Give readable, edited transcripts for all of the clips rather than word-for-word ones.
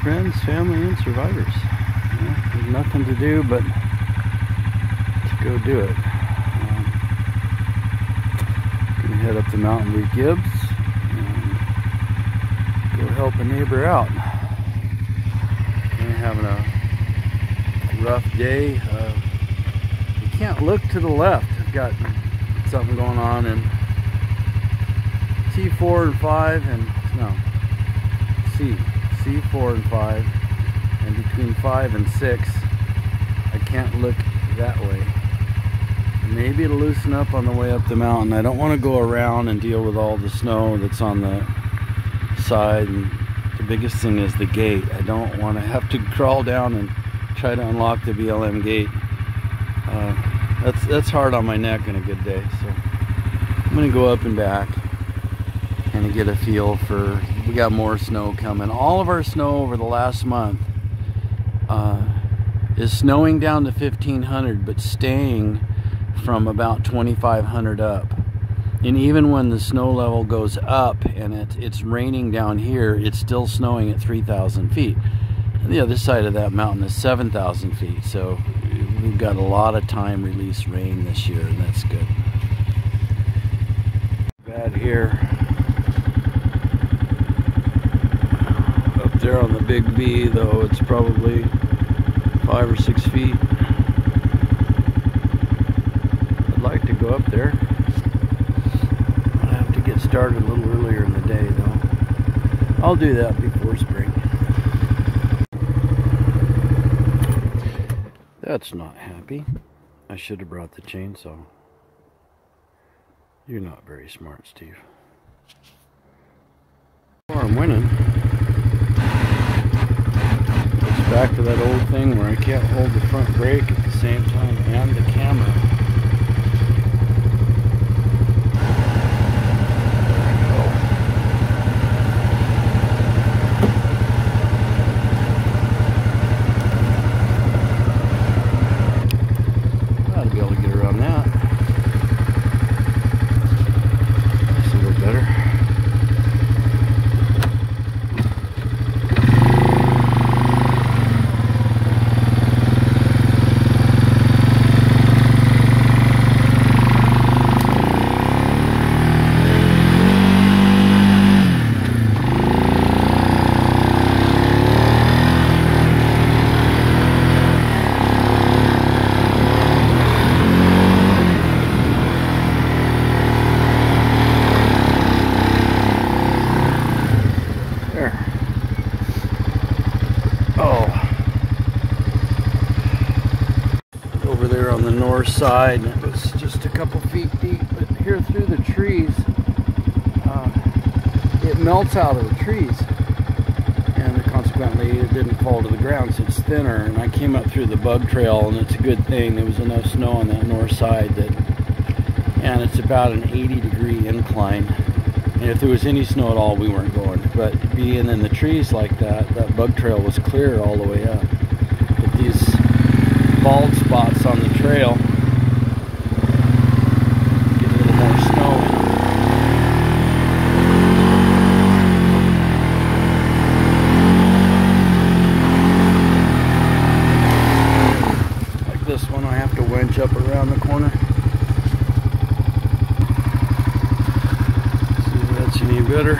friends, family, and survivors. You know, there's nothing to do but to go do it. Gonna head up the mountain with Gibbs and go help a neighbor out. They're having a rough day. You can't look to the left. I've got something going on in T4 and 5 and no C4 and 5, and between 5 and 6 I can't look that way. Maybe it'll loosen up on the way up the mountain. I don't want to go around and deal with all the snow that's on the side, and the biggest thing is the gate. I don't want to have to crawl down and try to unlock the BLM gate. That's hard on my neck in a good day, so I'm gonna go up and back and get a feel for. We got more snow coming. All of our snow over the last month is snowing down to 1,500, but staying from about 2,500 up. And even when the snow level goes up and it's raining down here, it's still snowing at 3,000 feet. And the other side of that mountain is 7,000 feet. So we've got a lot of time release rain this year, and that's good. Bad here. Up there on the big V, though, it's probably 5 or 6 feet. I'd like to go up there. I have to get started a little earlier in the day, though. I'll do that before spring. That's not happy. I should have brought the chainsaw. You're not very smart, Steve. Well, I'm winning. It's back to that old thing where I can't hold the front brake at the same time and the camera. Ought to be able to get around that. That's a little better. On the north side, and it was just a couple feet deep, but here through the trees, it melts out of the trees, and consequently it didn't fall to the ground, so it's thinner. And I came up through the bug trail, and it's a good thing there was enough snow on that north side that, and it's about an 80-degree incline, and if there was any snow at all, we weren't going. But being in the trees like that, that bug trail was clear all the way up. But these bald spots on the trail get a little more snow in. Like this one, I have to winch up around the corner. See if that's any better.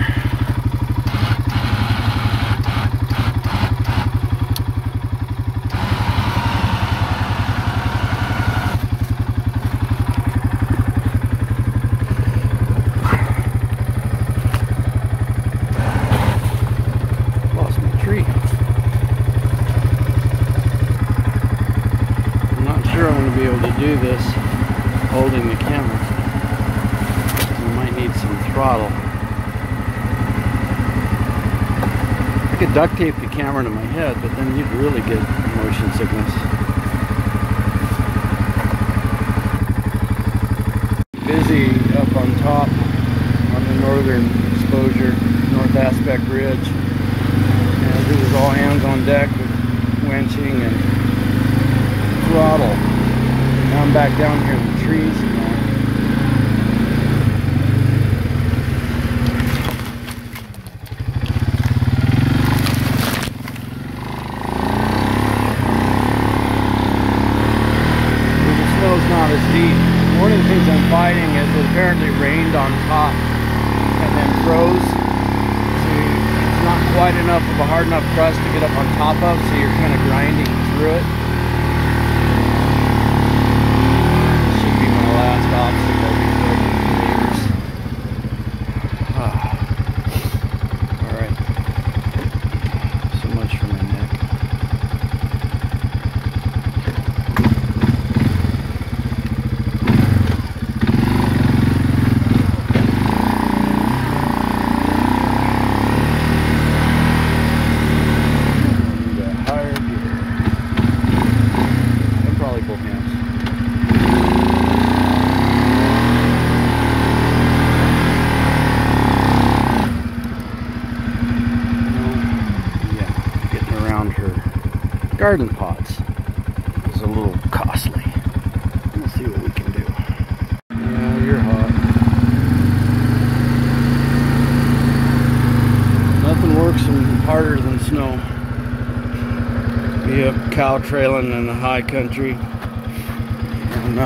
I'm going to be able to do this holding the camera. I might need some throttle. I could duct tape the camera to my head, but then you'd really get motion sickness. Busy up on top on the northern exposure, North Aspect Ridge. And it was all hands on deck with winching and throttle. Now I'm back down here in the trees again. apparently rained on top and then froze. So it's not quite enough of a hard enough crust to get up on top of, so you're kind of grinding through it. This should be my last obstacle before the neighbors. Alright. So much for my neck. Garden pots is a little costly. Let's see what we can do. Yeah, you're hot. Nothing works harder than snow. Be up cow trailing in the high country and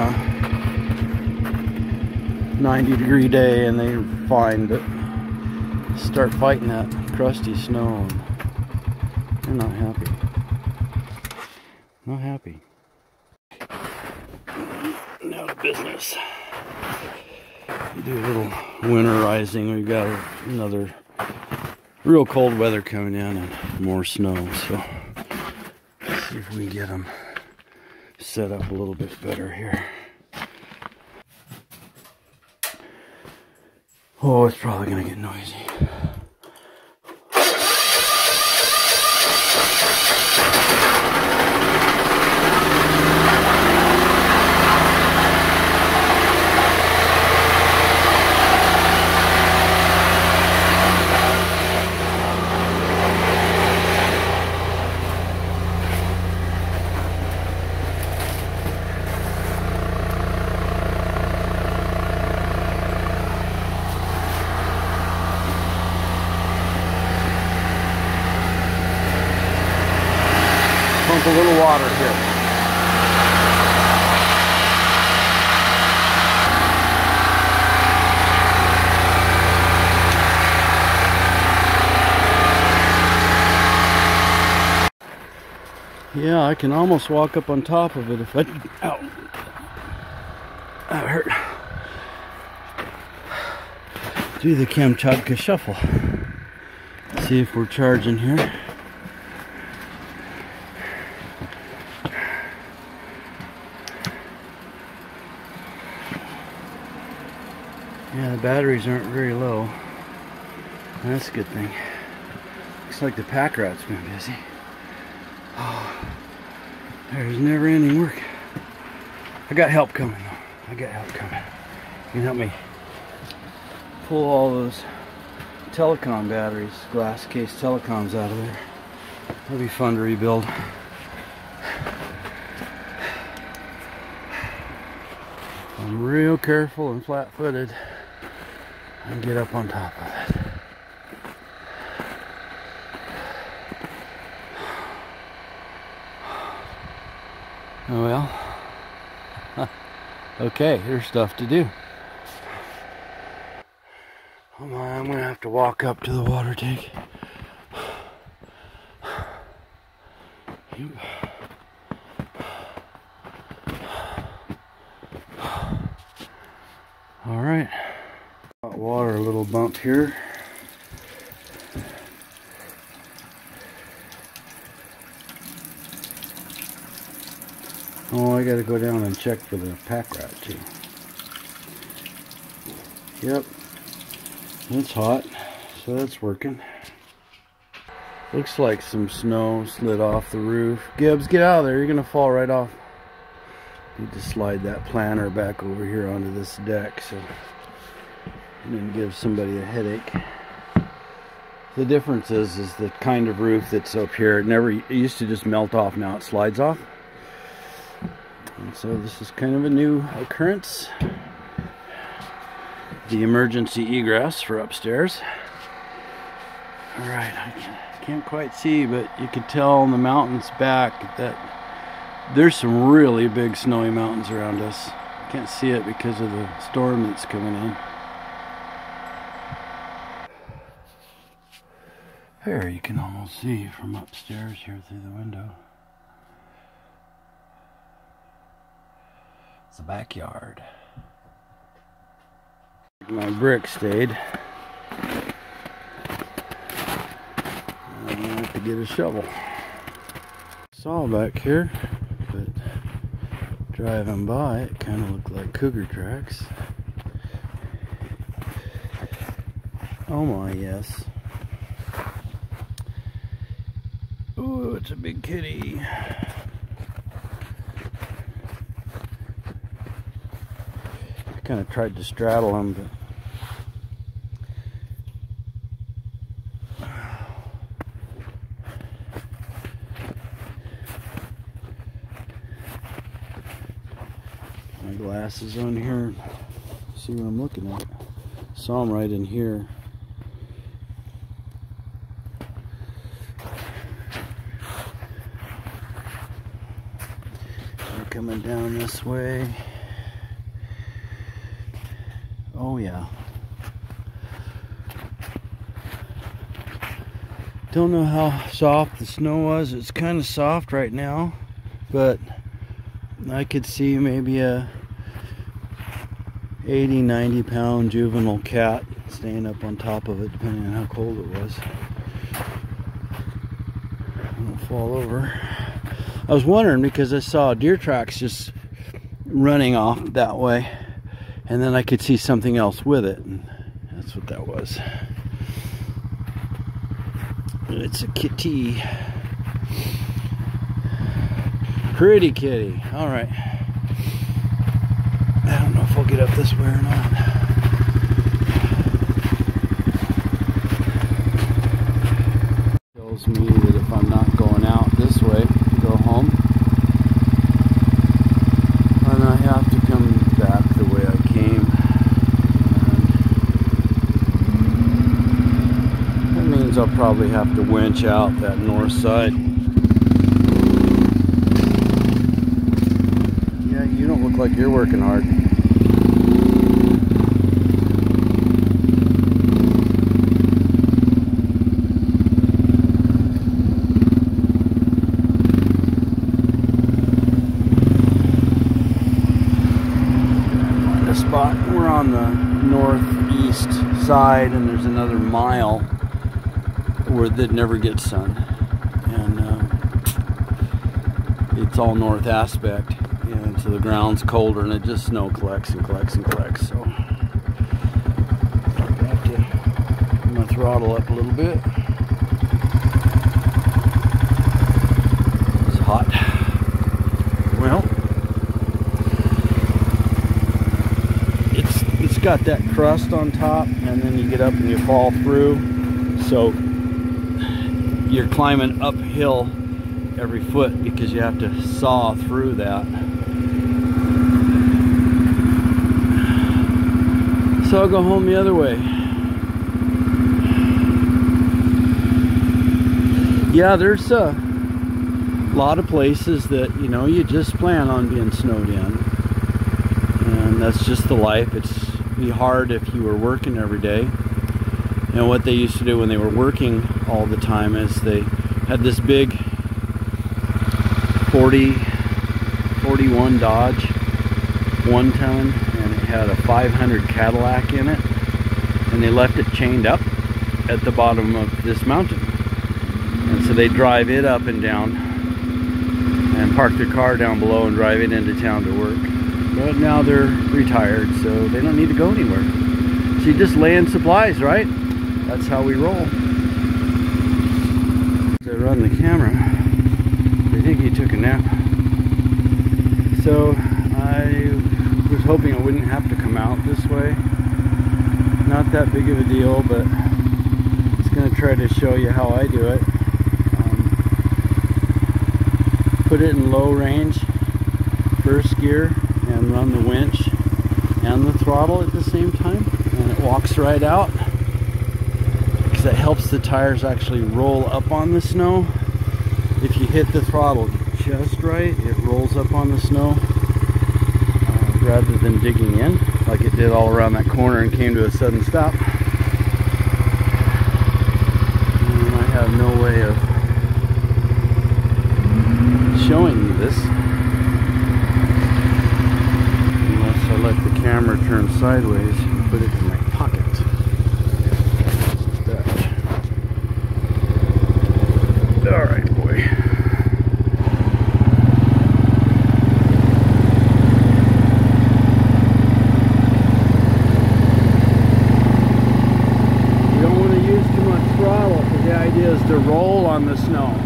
90-degree day, and they find that start fighting that crusty snow, and they're not happy. Not happy. Now to business. Do a little winterizing. We've got another real cold weather coming in and more snow. So let's see if we can get them set up a little bit better here. Oh, it's probably going to get noisy. Pump a little water here. Yeah, I can almost walk up on top of it if I... Ow. That hurt. Do the Kamchatka shuffle. See if we're charging here. Yeah, the batteries aren't very low. That's a good thing. Looks like the pack rat's been busy. Oh, there's never ending work. I got help coming though. I got help coming. You can help me pull all those telecom batteries, glass case telecoms out of there. That'll be fun to rebuild. I'm real careful and flat-footed and get up on top of it. Oh well. Okay, there's stuff to do. Come on, I'm gonna have to walk up to the water tank. All right. Hot water, a little bump here. Oh, I gotta go down and check for the pack rat too. Yep, it's hot, so that's working. Looks like some snow slid off the roof. Gibbs, get out of there, you're gonna fall right off. Need to slide that planter back over here onto this deck so I didn't give somebody a headache. The difference is the kind of roof that's up here. It used to just melt off, now it slides off. And so this is kind of a new occurrence. The emergency egress for upstairs. Alright, I can't quite see, but you can tell on the mountains back that there's some really big snowy mountains around us. Can't see it because of the storm that's coming in. There, you can almost see from upstairs here through the window. It's the backyard. My brick stayed. I'm gonna have to get a shovel. Saw back here, but driving by, it kind of looked like cougar tracks. Oh my, yes. Ooh, it's a big kitty. I kind of tried to straddle him, but my glasses on here. See what I'm looking at. Saw him right in here. They're coming down this way. Oh yeah. Don't know how soft the snow was. It's kind of soft right now, but I could see maybe a 80-90 pound juvenile cat staying up on top of it, depending on how cold it was. It'll fall over. I was wondering because I saw deer tracks just running off that way, and then I could see something else with it, and that's what that was. It's a kitty. Pretty kitty. All right. I don't know if I'll get up this way or not. Tells me that if I'm not going out this way to go home, then I have to come back the way I came. And that means I'll probably have to winch out that north side. Yeah, you don't look like you're working hard. Spot. We're on the northeast side, and there's another mile where that never gets sun, and it's all north aspect, and so the ground's colder, and it just snow collects and collects and collects. So I have to put my throttle up a little bit. It's hot. Well, it's got that crust on top, and then you get up and you fall through, so you're climbing uphill every foot because you have to saw through that. So I'll go home the other way. Yeah, there's a lot of places that, you know, you just plan on being snowed in, and that's just the life. It's be hard if you were working every day. And what they used to do when they were working all the time is they had this big 41 Dodge 1-ton, and it had a 500 Cadillac in it, and they left it chained up at the bottom of this mountain, and so they drive it up and down and park their car down below and drive it into town to work. But now they're retired, so they don't need to go anywhere. So you just lay in supplies, right? That's how we roll. To run the camera, I think he took a nap. So I was hoping I wouldn't have to come out this way. Not that big of a deal, but it's going to try to show you how I do it. Put it in low range, first gear, and run the winch and the throttle at the same time, and it walks right out because it helps the tires actually roll up on the snow. If you hit the throttle just right, it rolls up on the snow. rather than digging in like it did all around that corner and came to a sudden stop. And I have no way of showing you this unless I let the camera turn sideways and put it in my pocket. Alright, boy. You don't want to use too much throttle because the idea is to roll on the snow.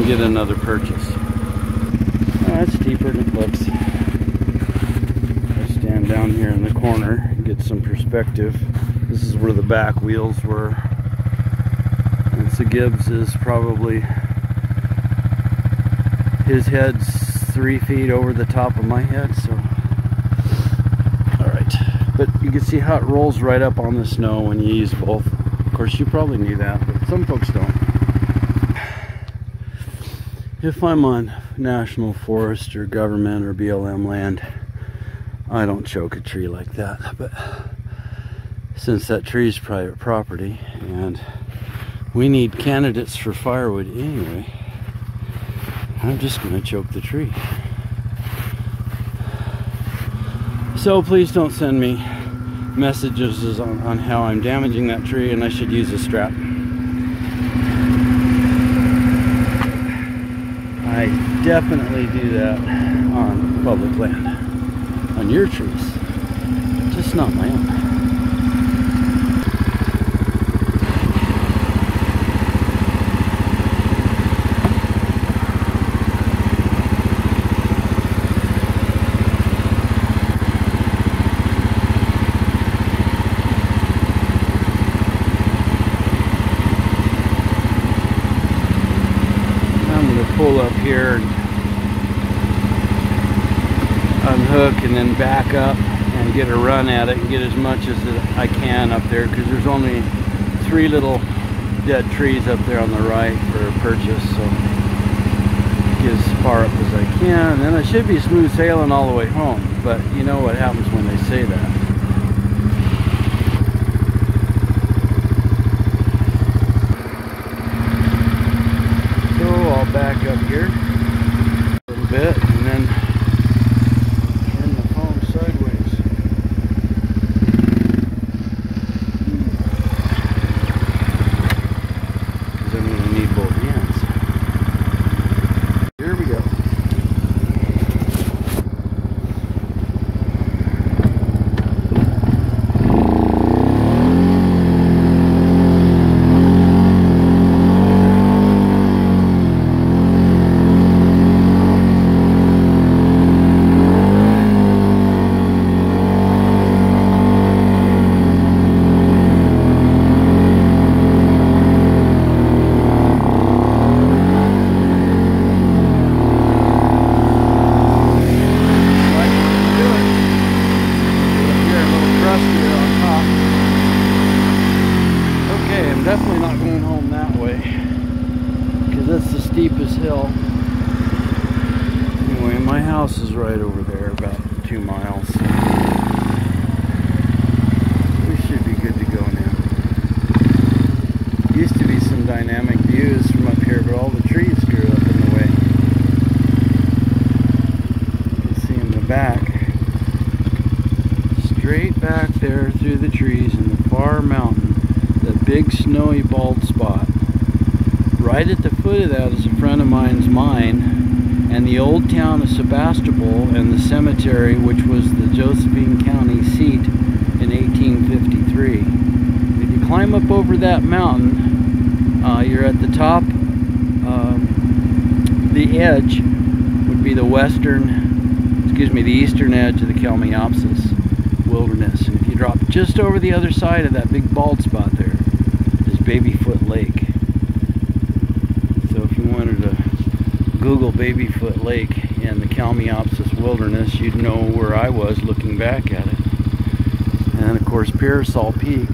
Get another purchase. Oh, that's deeper than it looks. I stand down here in the corner and get some perspective. This is where the back wheels were. And so Gibbs is probably, his head's 3 feet over the top of my head, so. Alright. But you can see how it rolls right up on the snow when you use both. Of course, you probably knew that, but some folks don't. If I'm on national forest or government or BLM land, I don't choke a tree like that. But since that tree is private property and we need candidates for firewood anyway, I'm just going to choke the tree. So please don't send me messages on how I'm damaging that tree and I should use a strap. I definitely do that on public land, on your trees, just not my own. Pull up here and unhook and then back up and get a run at it and get as much as I can up there because there's only 3 little dead trees up there on the right for a purchase, so get as far up as I can and then I should be smooth sailing all the way home, but you know what happens when they say that. Back up here a little bit and then turn the phone sideways. Because I'm going to need both hands. Here we go. Definitely not going home that way because that's the steepest hill. Anyway, my house is right over there, about 2 miles. We should be good to go now. Used to be some dynamic views from up here, but all the trees grew up in the way. You can see in the back, straight back there through the trees in the far mountain. That big snowy bald spot. Right at the foot of that is a friend of mine's mine and the old town of Sebastopol and the cemetery which was the Josephine County seat in 1853. If you climb up over that mountain, you're at the top. The edge would be the the eastern edge of the Kalmiopsis wilderness. And if you drop just over the other side of that big bald spot there, is Babyfoot Lake. So if you wanted to Google Babyfoot Lake in the Kalmiopsis Wilderness, you'd know where I was looking back at it. And of course, Parasol Peak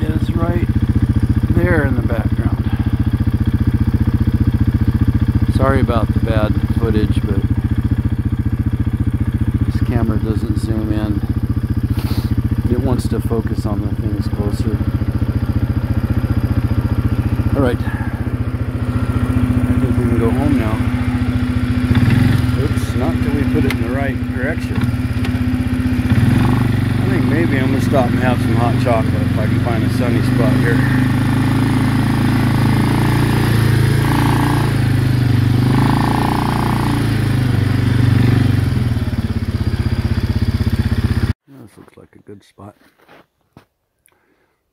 is right there in the background. Sorry about the bad footage, but this camera doesn't zoom in. It wants to focus on the things closer. Alright, I think we can go home now. Oops, not till we put it in the right direction. I think maybe I'm going to stop and have some hot chocolate if I can find a sunny spot here. This looks like a good spot.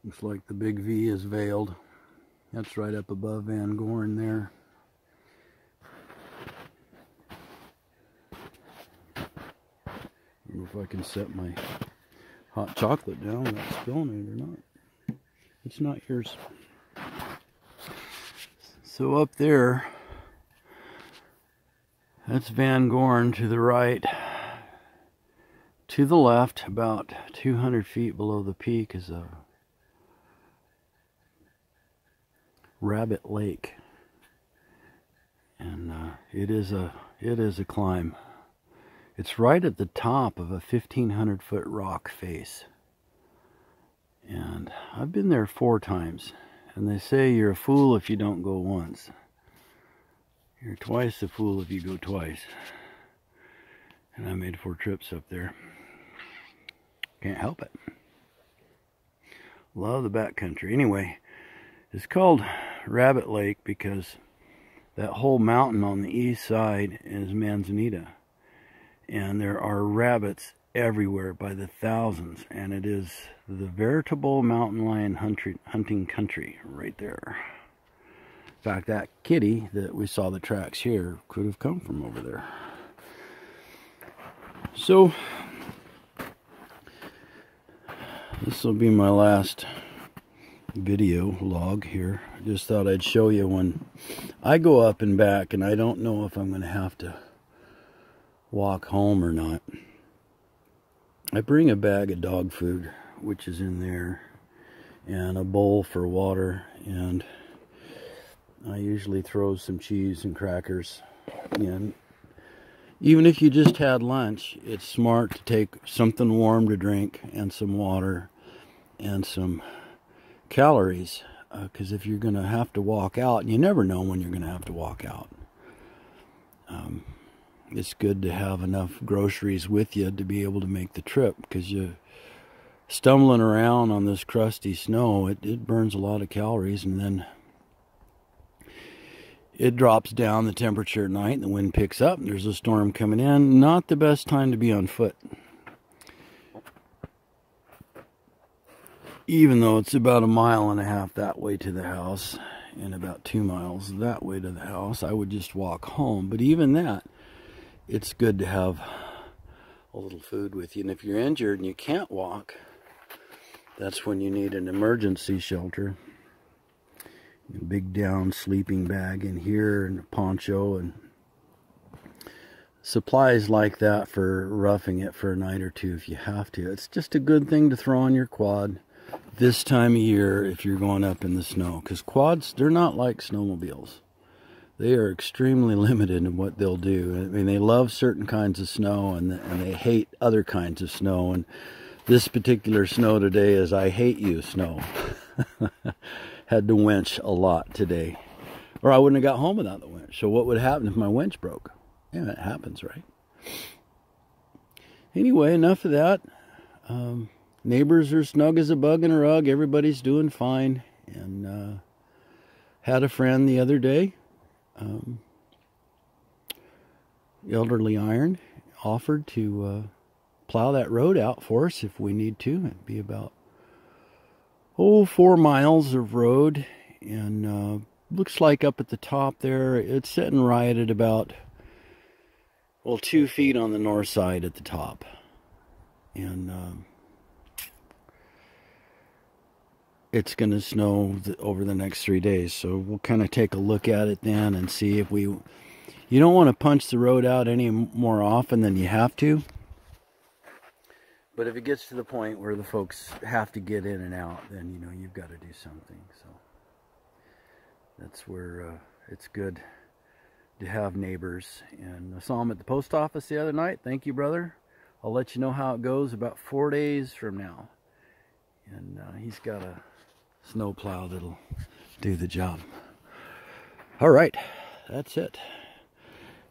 Looks like the big V is veiled. That's right up above Van Gorn there. I don't know if I can set my hot chocolate down without spilling it or not. It's not yours. So up there, that's Van Gorn to the right. To the left, about 200 feet below the peak, is a Rabbit Lake, and it is a climb. It's right at the top of a 1,500 foot rock face, and I've been there 4 times, and they say you're a fool if you don't go once. You're twice a fool if you go twice. And I made 4 trips up there. Can't help it. Love the backcountry. Anyway, it's called Rabbit Lake because that whole mountain on the east side is Manzanita. And there are rabbits everywhere by the thousands. And it is the veritable mountain lion hunting country right there. In fact, that kitty that we saw the tracks here could have come from over there. So, this will be my last video log here. I just thought I'd show you when I go up and back, and I don't know if I'm going to have to walk home or not. I bring a bag of dog food, which is in there, and a bowl for water, and I usually throw some cheese and crackers in. Even if you just had lunch, it's smart to take something warm to drink and some water and some calories, because if you're going to have to walk out, you never know when you're going to have to walk out. It's good to have enough groceries with you to be able to make the trip, because you stumbling around on this crusty snow, it burns a lot of calories, and then it drops down the temperature at night and the wind picks up and there's a storm coming in. Not the best time to be on foot. Even though it's about 1.5 miles that way to the house and about 2 miles that way to the house, I would just walk home. But even that, it's good to have a little food with you. And if you're injured and you can't walk, that's when you need an emergency shelter. A big down sleeping bag in here, and a poncho, and supplies like that for roughing it for a night or two if you have to. It's just a good thing to throw on your quad this time of year if you're going up in the snow, because quads, they're not like snowmobiles. They are extremely limited in what they'll do. I mean, they love certain kinds of snow, and they hate other kinds of snow. And this particular snow today is I hate you snow. Had to winch a lot today, or I wouldn't have got home without the winch. So what would happen if my winch broke? Yeah, it happens, right? Anyway, enough of that. Neighbors are snug as a bug in a rug. Everybody's doing fine. And had a friend the other day, elderly iron, offered to plow that road out for us if we need to. It'd be about 4 miles of road, and looks like up at the top there, it's sitting right at about, 2 feet on the north side at the top. And it's going to snow over the next 3 days. So we'll kind of take a look at it then and see if we... You don't want to punch the road out any more often than you have to. But if it gets to the point where the folks have to get in and out, then, you know, you've got to do something. So that's where it's good to have neighbors. And I saw him at the post office the other night. Thank you, brother. I'll let you know how it goes about 4 days from now. And he's got a snow plow that'll do the job. All right, that's it.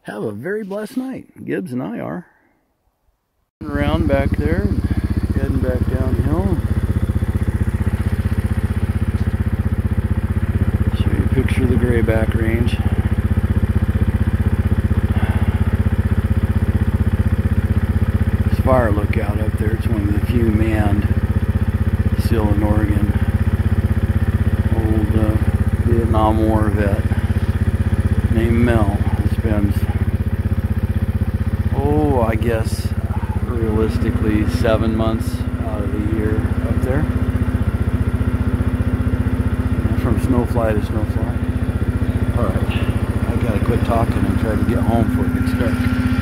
Have a very blessed night. Gibbs and I are. Around back there, and heading back downhill. Show you a picture of the Grayback Range. There's a fire lookout up there. It's one of the few manned still in Oregon. Old Vietnam War vet named Mel. Spends, oh, I guess realistically 7 months out of the year up there. From snowfly to snowfly. Alright, I gotta quit talking and try to get home before it gets dark.